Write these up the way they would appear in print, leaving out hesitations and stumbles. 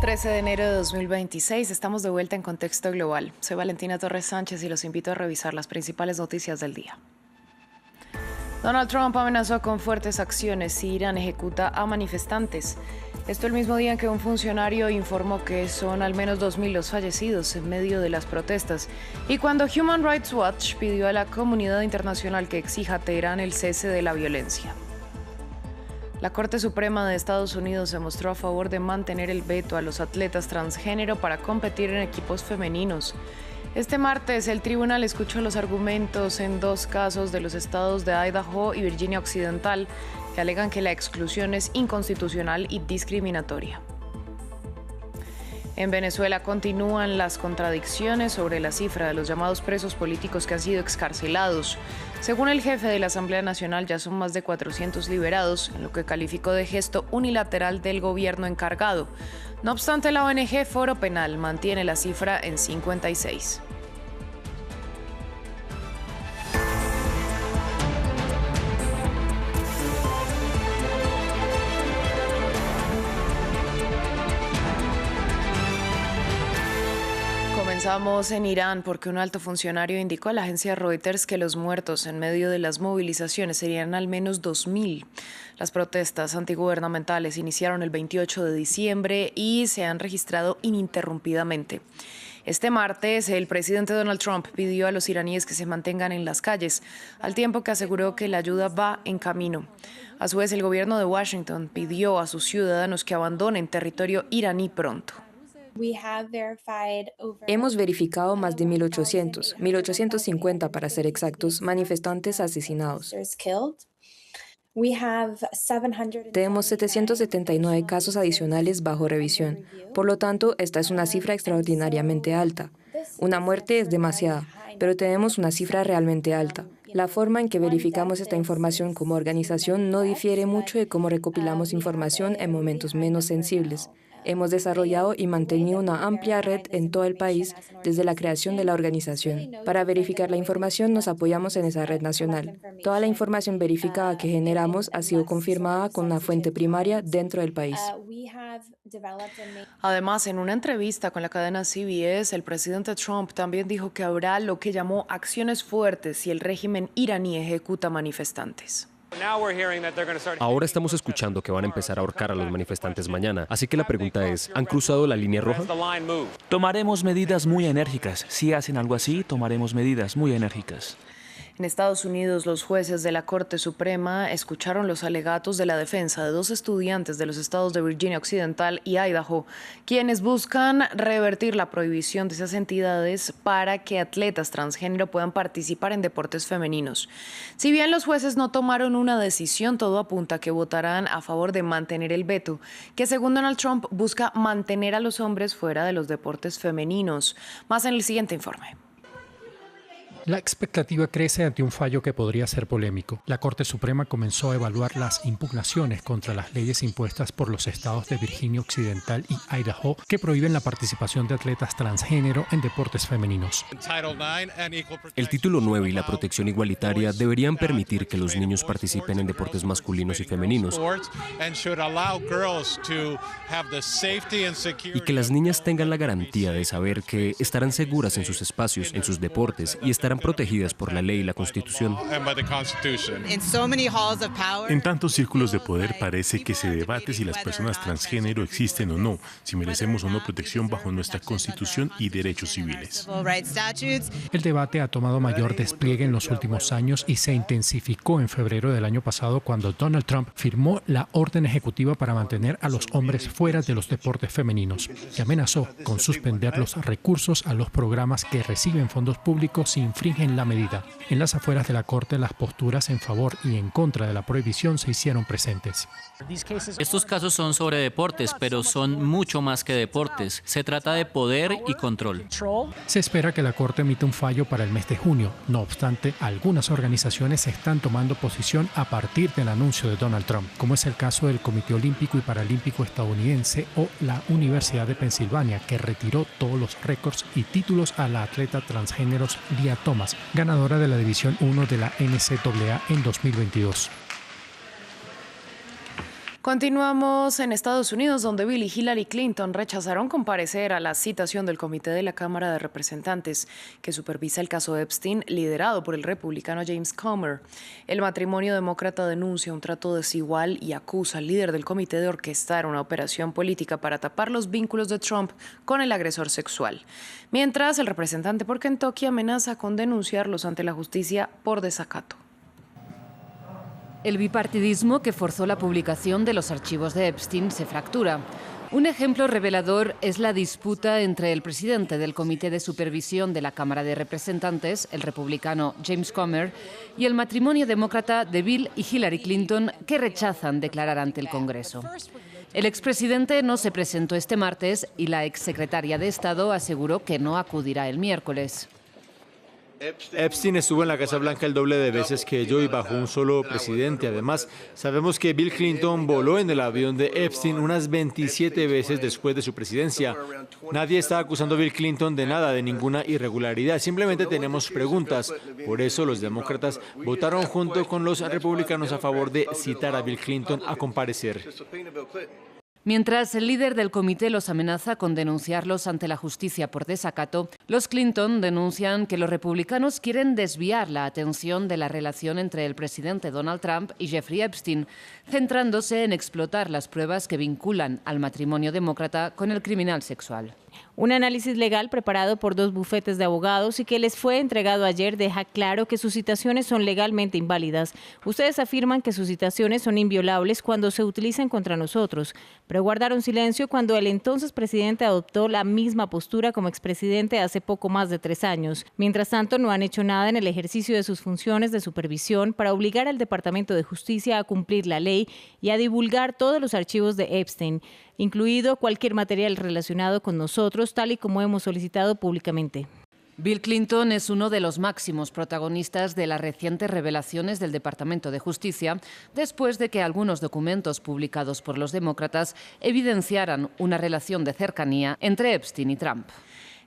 13 de enero de 2026, estamos de vuelta en Contexto Global. Soy Valentina Torres Sánchez y los invito a revisar las principales noticias del día. Donald Trump amenazó con fuertes acciones si Irán ejecuta a manifestantes. Esto el mismo día en que un funcionario informó que son al menos 2.000 los fallecidos en medio de las protestas y cuando Human Rights Watch pidió a la comunidad internacional que exija a Teherán el cese de la violencia. La Corte Suprema de Estados Unidos se mostró a favor de mantener el veto a los atletas transgénero para competir en equipos femeninos. Este martes, el tribunal escuchó los argumentos en dos casos de los estados de Idaho y Virginia Occidental que alegan que la exclusión es inconstitucional y discriminatoria. En Venezuela continúan las contradicciones sobre la cifra de los llamados presos políticos que han sido excarcelados. Según el jefe de la Asamblea Nacional, ya son más de 400 liberados, en lo que calificó de gesto unilateral del gobierno encargado. No obstante, la ONG Foro Penal mantiene la cifra en 56. Comenzamos en Irán porque un alto funcionario indicó a la agencia Reuters que los muertos en medio de las movilizaciones serían al menos 2.000. Las protestas antigubernamentales iniciaron el 28 de diciembre y se han registrado ininterrumpidamente. Este martes, el presidente Donald Trump pidió a los iraníes que se mantengan en las calles, al tiempo que aseguró que la ayuda va en camino. A su vez, el gobierno de Washington pidió a sus ciudadanos que abandonen territorio iraní pronto. Hemos verificado más de 1.850 para ser exactos, manifestantes asesinados. Tenemos 779 casos adicionales bajo revisión. Por lo tanto, esta es una cifra extraordinariamente alta. Una muerte es demasiada, pero tenemos una cifra realmente alta. La forma en que verificamos esta información como organización no difiere mucho de cómo recopilamos información en momentos menos sensibles. Hemos desarrollado y mantenido una amplia red en todo el país desde la creación de la organización. Para verificar la información nos apoyamos en esa red nacional. Toda la información verificada que generamos ha sido confirmada con una fuente primaria dentro del país. Además, en una entrevista con la cadena CBS, el presidente Trump también dijo que habrá lo que llamó acciones fuertes si el régimen iraní ejecuta manifestantes. Ahora estamos escuchando que van a empezar a ahorcar a los manifestantes mañana. Así que la pregunta es, ¿han cruzado la línea roja? Tomaremos medidas muy enérgicas. Si hacen algo así, tomaremos medidas muy enérgicas. En Estados Unidos, los jueces de la Corte Suprema escucharon los alegatos de la defensa de dos estudiantes de los estados de Virginia Occidental y Idaho, quienes buscan revertir la prohibición de esas entidades para que atletas transgénero puedan participar en deportes femeninos. Si bien los jueces no tomaron una decisión, todo apunta a que votarán a favor de mantener el veto, que según Donald Trump busca mantener a los hombres fuera de los deportes femeninos. Más en el siguiente informe. La expectativa crece ante un fallo que podría ser polémico. La Corte Suprema comenzó a evaluar las impugnaciones contra las leyes impuestas por los estados de Virginia Occidental y Idaho que prohíben la participación de atletas transgénero en deportes femeninos. El título 9 y la protección igualitaria deberían permitir que los niños participen en deportes masculinos y femeninos y que las niñas tengan la garantía de saber que estarán seguras en sus espacios, en sus deportes y estarán protegidas por la ley y la Constitución. En tantos círculos de poder parece que se debate si las personas transgénero existen o no, si merecemos o no protección bajo nuestra Constitución y derechos civiles. El debate ha tomado mayor despliegue en los últimos años y se intensificó en febrero del año pasado cuando Donald Trump firmó la orden ejecutiva para mantener a los hombres fuera de los deportes femeninos y amenazó con suspender los recursos a los programas que reciben fondos públicos si infringen la medida. En las afueras de la Corte, las posturas en favor y en contra de la prohibición se hicieron presentes. Estos casos son sobre deportes, pero son mucho más que deportes. Se trata de poder y control. Se espera que la Corte emita un fallo para el mes de junio. No obstante, algunas organizaciones están tomando posición a partir del anuncio de Donald Trump, como es el caso del Comité Olímpico y Paralímpico estadounidense o la Universidad de Pensilvania, que retiró todos los récords y títulos a la atleta transgénero Lia Thomas, ganadora de la División 1 de la NCAA en 2022. Continuamos en Estados Unidos, donde Bill y Hillary Clinton rechazaron comparecer a la citación del Comité de la Cámara de Representantes que supervisa el caso Epstein, liderado por el republicano James Comer. El matrimonio demócrata denuncia un trato desigual y acusa al líder del comité de orquestar una operación política para tapar los vínculos de Trump con el agresor sexual. Mientras, el representante por Kentucky amenaza con denunciarlos ante la justicia por desacato. El bipartidismo que forzó la publicación de los archivos de Epstein se fractura. Un ejemplo revelador es la disputa entre el presidente del Comité de Supervisión de la Cámara de Representantes, el republicano James Comer, y el matrimonio demócrata de Bill y Hillary Clinton, que rechazan declarar ante el Congreso. El expresidente no se presentó este martes y la exsecretaria de Estado aseguró que no acudirá el miércoles. Epstein estuvo en la Casa Blanca el doble de veces que yo y bajo un solo presidente. Además, sabemos que Bill Clinton voló en el avión de Epstein unas 27 veces después de su presidencia. Nadie está acusando a Bill Clinton de nada, de ninguna irregularidad. Simplemente tenemos preguntas. Por eso los demócratas votaron junto con los republicanos a favor de citar a Bill Clinton a comparecer. Mientras el líder del comité los amenaza con denunciarlos ante la justicia por desacato, los Clinton denuncian que los republicanos quieren desviar la atención de la relación entre el presidente Donald Trump y Jeffrey Epstein, centrándose en explotar las pruebas que vinculan al matrimonio demócrata con el criminal sexual. Un análisis legal preparado por 2 bufetes de abogados y que les fue entregado ayer deja claro que sus citaciones son legalmente inválidas. Ustedes afirman que sus citaciones son inviolables cuando se utilizan contra nosotros, pero guardaron silencio cuando el entonces presidente adoptó la misma postura como expresidente hace poco más de 3 años. Mientras tanto, no han hecho nada en el ejercicio de sus funciones de supervisión para obligar al Departamento de Justicia a cumplir la ley y a divulgar todos los archivos de Epstein, incluido cualquier material relacionado con nosotros, tal y como hemos solicitado públicamente. Bill Clinton es uno de los máximos protagonistas de las recientes revelaciones del Departamento de Justicia, después de que algunos documentos publicados por los demócratas evidenciaran una relación de cercanía entre Epstein y Trump.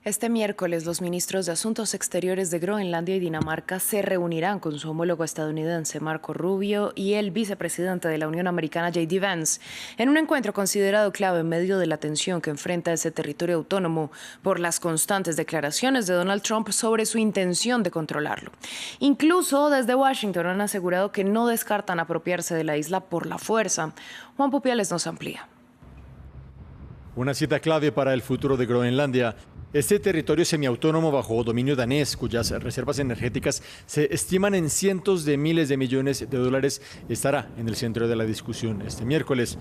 Este miércoles, los ministros de Asuntos Exteriores de Groenlandia y Dinamarca se reunirán con su homólogo estadounidense Marco Rubio y el vicepresidente de la Unión Americana J.D. Vance, en un encuentro considerado clave en medio de la tensión que enfrenta ese territorio autónomo por las constantes declaraciones de Donald Trump sobre su intención de controlarlo. Incluso desde Washington han asegurado que no descartan apropiarse de la isla por la fuerza. Juan Pupiales nos amplía. Una cita clave para el futuro de Groenlandia. Este territorio semiautónomo bajo dominio danés, cuyas reservas energéticas se estiman en cientos de miles de millones de dólares, estará en el centro de la discusión este miércoles.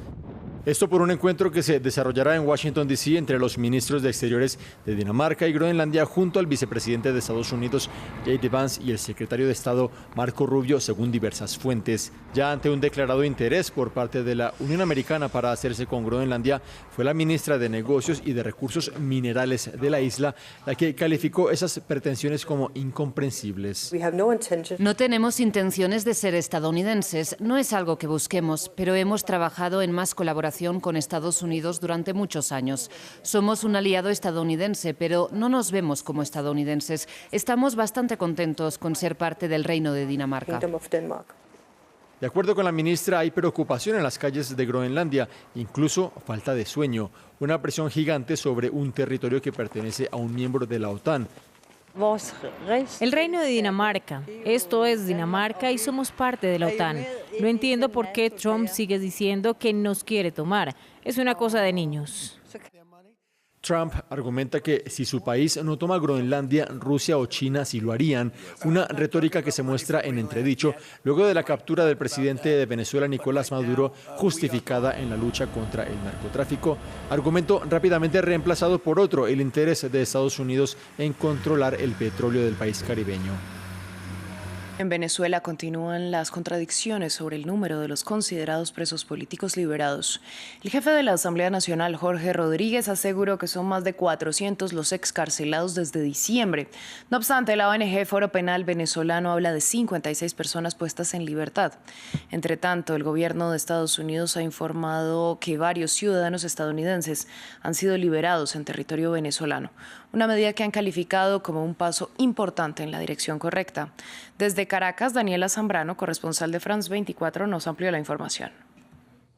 Esto por un encuentro que se desarrollará en Washington, D.C. entre los ministros de Exteriores de Dinamarca y Groenlandia junto al vicepresidente de Estados Unidos, J.D. Vance, y el secretario de Estado, Marco Rubio, según diversas fuentes. Ya ante un declarado interés por parte de la Unión Americana para hacerse con Groenlandia, fue la ministra de Negocios y de Recursos Minerales de la isla la que calificó esas pretensiones como incomprensibles. No tenemos intenciones de ser estadounidenses, no es algo que busquemos, pero hemos trabajado en más colaboración con Estados Unidos durante muchos años. Somos un aliado estadounidense, pero no nos vemos como estadounidenses. Estamos bastante contentos con ser parte del Reino de Dinamarca. De acuerdo con la ministra, hay preocupación en las calles de Groenlandia, incluso falta de sueño, una presión gigante sobre un territorio que pertenece a un miembro de la OTAN. El Reino de Dinamarca. Esto es Dinamarca y somos parte de la OTAN. No entiendo por qué Trump sigue diciendo que nos quiere tomar. Es una cosa de niños. Trump argumenta que si su país no toma Groenlandia, Rusia o China sí lo harían, una retórica que se muestra en entredicho luego de la captura del presidente de Venezuela, Nicolás Maduro, justificada en la lucha contra el narcotráfico, argumento rápidamente reemplazado por otro, el interés de Estados Unidos en controlar el petróleo del país caribeño. En Venezuela continúan las contradicciones sobre el número de los considerados presos políticos liberados. El jefe de la Asamblea Nacional, Jorge Rodríguez, aseguró que son más de 400 los excarcelados desde diciembre. No obstante, la ONG Foro Penal Venezolano habla de 56 personas puestas en libertad. Entre tanto, el gobierno de Estados Unidos ha informado que varios ciudadanos estadounidenses han sido liberados en territorio venezolano, una medida que han calificado como un paso importante en la dirección correcta. Desde Caracas, Daniela Zambrano, corresponsal de France 24, nos amplió la información.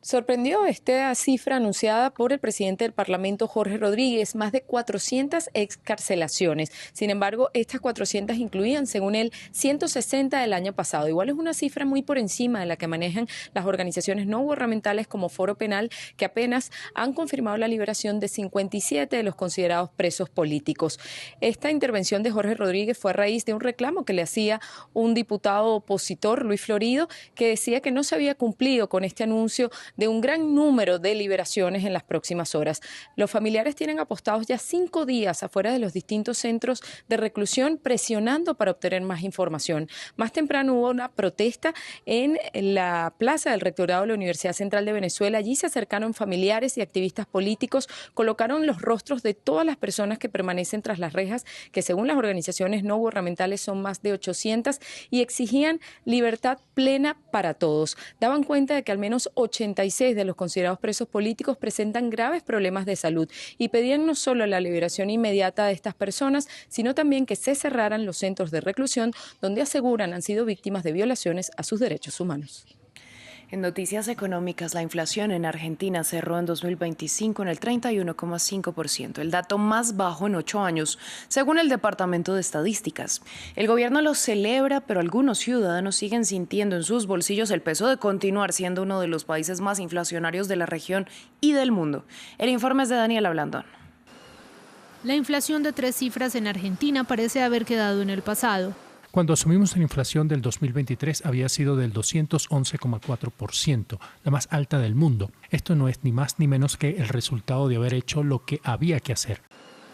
Sorprendió esta cifra anunciada por el presidente del Parlamento, Jorge Rodríguez, más de 400 excarcelaciones. Sin embargo, estas 400 incluían, según él, 160 del año pasado. Igual es una cifra muy por encima de la que manejan las organizaciones no gubernamentales como Foro Penal, que apenas han confirmado la liberación de 57 de los considerados presos políticos. Esta intervención de Jorge Rodríguez fue a raíz de un reclamo que le hacía un diputado opositor, Luis Florido, que decía que no se había cumplido con este anuncio de un gran número de liberaciones en las próximas horas. Los familiares tienen apostados ya 5 días afuera de los distintos centros de reclusión presionando para obtener más información. Más temprano hubo una protesta en la plaza del rectorado de la Universidad Central de Venezuela. Allí se acercaron familiares y activistas políticos, colocaron los rostros de todas las personas que permanecen tras las rejas, que según las organizaciones no gubernamentales son más de 800, y exigían libertad plena para todos. Daban cuenta de que al menos 86 de los considerados presos políticos presentan graves problemas de salud y pedían no solo la liberación inmediata de estas personas, sino también que se cerraran los centros de reclusión donde aseguran han sido víctimas de violaciones a sus derechos humanos. En noticias económicas, la inflación en Argentina cerró en 2025 en el 31,5%, el dato más bajo en 8 años, según el Departamento de Estadísticas. El gobierno lo celebra, pero algunos ciudadanos siguen sintiendo en sus bolsillos el peso de continuar siendo uno de los países más inflacionarios de la región y del mundo. El informe es de Daniela Blandón. La inflación de 3 cifras en Argentina parece haber quedado en el pasado. Cuando asumimos la inflación del 2023 había sido del 211,4%, la más alta del mundo. Esto no es ni más ni menos que el resultado de haber hecho lo que había que hacer.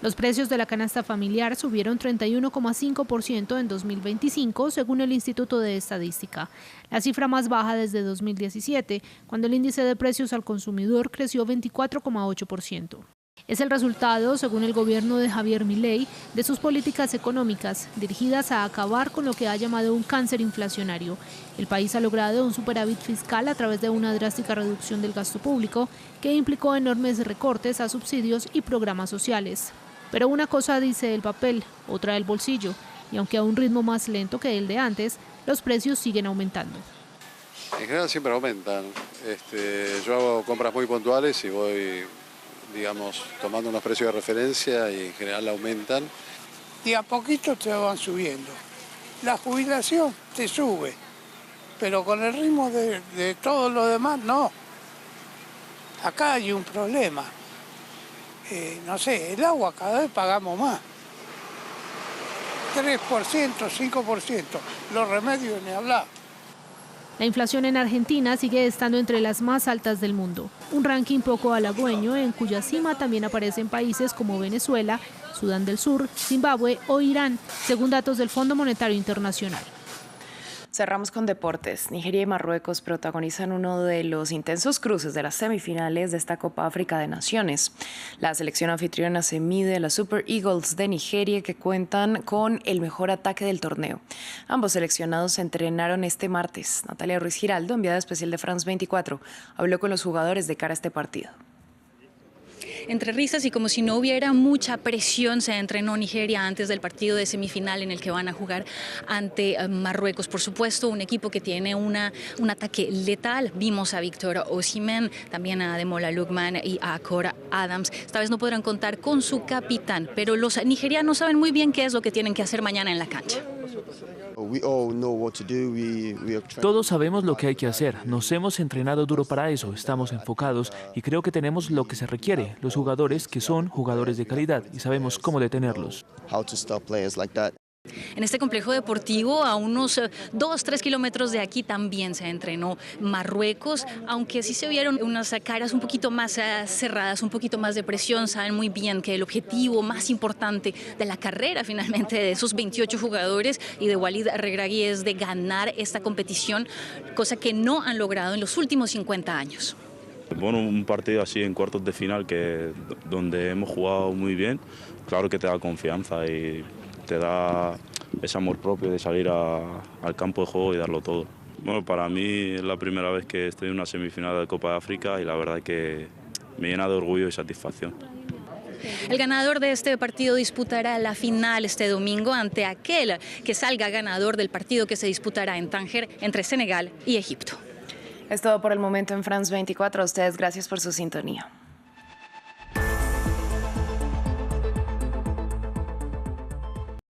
Los precios de la canasta familiar subieron 31,5% en 2025, según el Instituto de Estadística, la cifra más baja desde 2017, cuando el índice de precios al consumidor creció 24,8%. Es el resultado, según el gobierno de Javier Milei, de sus políticas económicas dirigidas a acabar con lo que ha llamado un cáncer inflacionario. El país ha logrado un superávit fiscal a través de una drástica reducción del gasto público que implicó enormes recortes a subsidios y programas sociales. Pero una cosa dice el papel, otra el bolsillo, y aunque a un ritmo más lento que el de antes, los precios siguen aumentando. En general siempre aumentan. Yo hago compras muy puntuales y voy, digamos, tomando unos precios de referencia y en general aumentan. Y a poquito te van subiendo. La jubilación te sube, pero con el ritmo de todo lo demás, no. Acá hay un problema. No sé, el agua cada vez pagamos más. 3%, 5%. Los remedios ni hablar. La inflación en Argentina sigue estando entre las más altas del mundo, un ranking poco halagüeño en cuya cima también aparecen países como Venezuela, Sudán del Sur, Zimbabue o Irán, según datos del Fondo Monetario Internacional. Cerramos con deportes. Nigeria y Marruecos protagonizan uno de los intensos cruces de las semifinales de esta Copa África de Naciones. La selección anfitriona se mide a las Super Eagles de Nigeria, que cuentan con el mejor ataque del torneo. Ambos seleccionados se entrenaron este martes. Natalia Ruiz Giraldo, enviada especial de France 24, habló con los jugadores de cara a este partido. Entre risas y como si no hubiera mucha presión, se entrenó Nigeria antes del partido de semifinal en el que van a jugar ante Marruecos. Por supuesto, un equipo que tiene un ataque letal. Vimos a Víctor Osimhen, también a Ademola Lookman y a Cora Adams. Esta vez no podrán contar con su capitán, pero los nigerianos saben muy bien qué es lo que tienen que hacer mañana en la cancha. Todos sabemos lo que hay que hacer. Nos hemos entrenado duro para eso, estamos enfocados y creo que tenemos lo que se requiere, los jugadores que son jugadores de calidad y sabemos cómo detenerlos. En este complejo deportivo, a unos 2-3 kilómetros de aquí, también se entrenó Marruecos, aunque sí se vieron unas caras un poquito más cerradas, un poquito más de presión. Saben muy bien que el objetivo más importante de la carrera, finalmente, de esos 28 jugadores y de Walid Regragui es de ganar esta competición, cosa que no han logrado en los últimos 50 años. Bueno, un partido así en cuartos de final donde hemos jugado muy bien, claro que te da confianza y te da ese amor propio de salir al campo de juego y darlo todo. Bueno, para mí es la primera vez que estoy en una semifinal de Copa de África y la verdad es que me llena de orgullo y satisfacción. El ganador de este partido disputará la final este domingo ante aquel que salga ganador del partido que se disputará en Tánger entre Senegal y Egipto. Es todo por el momento en France 24. A ustedes, gracias por su sintonía.